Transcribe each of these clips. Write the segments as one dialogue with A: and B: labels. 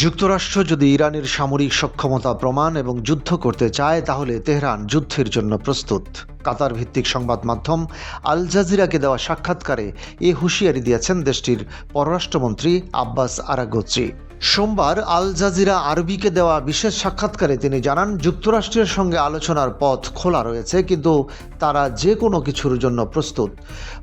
A: যুক্তরাষ্ট্র যদি ইরানের সামরিক সক্ষমতা প্রমাণ এবং যুদ্ধ করতে চায় তাহলে তেহরান যুদ্ধের জন্য প্রস্তুত। কাতার ভিত্তিক সংবাদ মাধ্যম আল জাজিরাকে দেওয়া সাক্ষাৎকারে এ হুঁশিয়ারি দিয়েছেন দেশটির পররাষ্ট্রমন্ত্রী আব্বাস আরাগচি। সোমবার আল জাজিরা আরবিকে দেওয়া বিশেষ সাক্ষাৎকারে তিনি জানান, যুক্তরাষ্ট্রের সঙ্গে আলোচনার পথ খোলা রয়েছে, কিন্তু তারা যে কোনো কিছুর জন্য প্রস্তুত।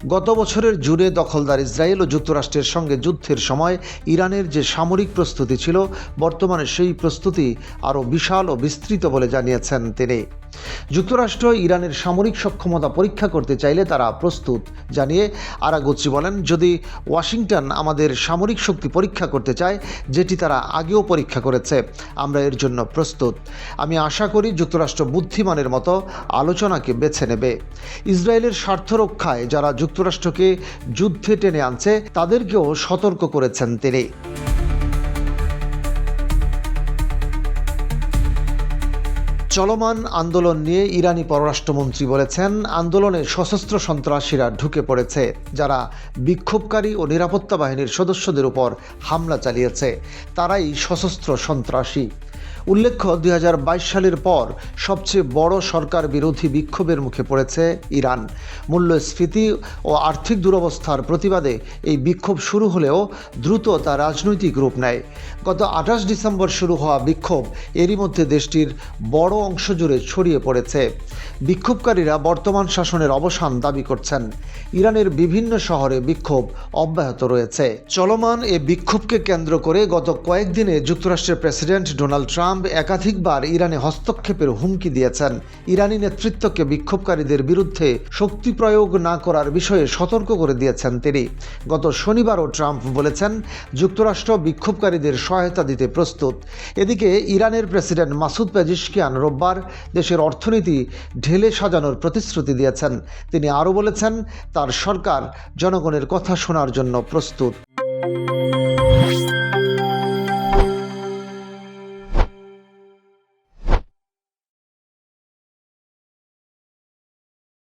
A: গত বছরের জুনে দখলদার ইসরায়েল ও যুক্তরাষ্ট্রের সঙ্গে যুদ্ধের সময় ইরানের যে সামরিক প্রস্তুতি ছিল, বর্তমানে সেই প্রস্তুতি আরও বিশাল ও বিস্তৃত বলে জানিয়েছেন তিনি। যুক্তরাষ্ট্র ইরানের সামরিক সক্ষমতা পরীক্ষা করতে চাইলে তারা প্রস্তুত জানিয়ে আরাগচি বলেন, যদি ওয়াশিংটন আমাদের সামরিক শক্তি পরীক্ষা করতে চায়, যেটি তারা আগেও পরীক্ষা করেছে, আমরা এর জন্য প্রস্তুত। আমি আশা করি যুক্তরাষ্ট্র বুদ্ধিমানের মতো আলোচনাকে বেছে নেবে। ইসরায়েলের স্বার্থ রক্ষায় যারা যুক্তরাষ্ট্রকে যুদ্ধে টেনে আনছে তাদেরকেও সতর্ক করেছেন তিনি। চলমান আন্দোলন নিয়ে ইরানি পররাষ্ট্রমন্ত্রী বলেছেন, আন্দোলনে সশস্ত্র সন্ত্রাসীরা ঢুকে পড়েছে, যারা বিক্ষোভকারী ও নিরাপত্তা বাহিনীর সদস্যদের উপর হামলা চালিয়েছে, তারাই সশস্ত্র সন্ত্রাসী। উল্লেখ্য, 2022 সালের পর সবচেয়ে বড় সরকার বিরোধী বিক্ষোভের মুখে পড়েছে ইরান। মূল্যস্ফীতি ও আর্থিক দুরবস্থার প্রতিবাদে এই বিক্ষোভ শুরু হলেও দ্রুত তা রাজনৈতিক রূপ নেয়। গত 28 ডিসেম্বর শুরু হওয়া বিক্ষোভ এরই মধ্যে দেশটির বড় অংশ জুড়ে ছড়িয়ে পড়েছে। বিক্ষোভকারীরা বর্তমান শাসনের অবসান দাবি করছেন। ইরানের বিভিন্ন শহরে বিক্ষোভ অব্যাহত রয়েছে। চলমান এ বিক্ষোভকে কেন্দ্র করে গত কয়েকদিনে যুক্তরাষ্ট্রের প্রেসিডেন্ট ডোনাল্ড ট্রাম্প একাধিকবার ইরানে হস্তক্ষেপের হুমকি দিয়েছেন। ইরানি নেতৃত্বকে বিক্ষোভকারীদের বিরুদ্ধে শক্তি প্রয়োগ না করার বিষয়ে সতর্ক করে দিয়েছেন তিনি। গত শনিবারও ট্রাম্প বলেছেন, যুক্তরাষ্ট্র বিক্ষোভকারীদের সহায়তা দিতে প্রস্তুত। এদিকে ইরানের প্রেসিডেন্ট মাসুদ পেজিশকিয়ান রোববার দেশের অর্থনীতি ঢেলে সাজানোর প্রতিশ্রুতি দিয়েছেন। তিনি আরও বলেছেন, তার সরকার জনগণের কথা শোনার জন্য প্রস্তুত।